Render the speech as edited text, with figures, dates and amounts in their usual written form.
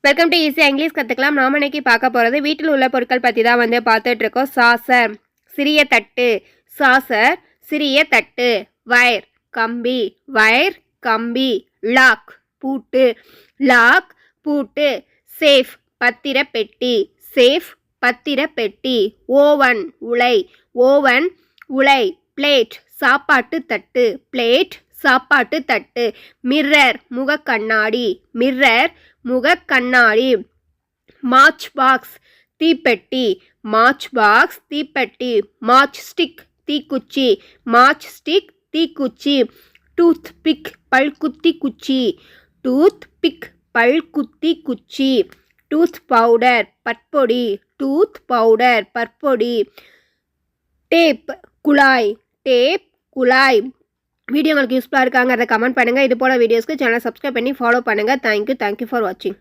Welcome to ஈஸியாக English கற்றுக்கலாம். நாம் இன்னைக்கு பார்க்க போகிறது வீட்டில் உள்ள பொருட்கள் பற்றி தான் பார்த்துட்டு இருக்கோம். சாசர் சிறிய தட்டு, சாசர் சிறிய தட்டு. வயர் கம்பி, வயர் கம்பி. லாக் பூட்டு, லாக் பூட்டு. சேஃப் பத்திர பெட்டி, சேஃப் பத்திர பெட்டி. ஓவன் உலை, ஓவன் உலை. பிளேட் சாப்பாட்டு தட்டு, பிளேட் சாப்பாட்டு தட்டு. மிர்ரர் முகக்கண்ணாடி, மிர்ரர் முகக்கண்ணாடி. மார்ச் பாக்ஸ் தீப்பெட்டி, மார்ச் பாக்ஸ் தீப்பெட்டி. மார்ச் ஸ்டிக் தீக்குச்சி, மார்ச் ஸ்டிக் தீக்குச்சி. டூத் பிக் பல்குத்தி குச்சி, டூத் பிக் பல்குத்தி குச்சி. டூத் பவுடர் பற்பொடி, டூத் பவுடர் பற்பொடி. டேப் குழாய், டேப் குழாய். வீடியோ உங்களுக்கு யூஸ்ஃபுல்லாக இருக்காங்கிறத கமெண்ட் பண்ணுங்கள். இது போல் வீடியோஸ்க்கு சேனல் சப்ஸ்கிரைப் பண்ணி ஃபாலோ பண்ணுங்கள். தேங்க்யூ ஃபார் வாட்சிங்.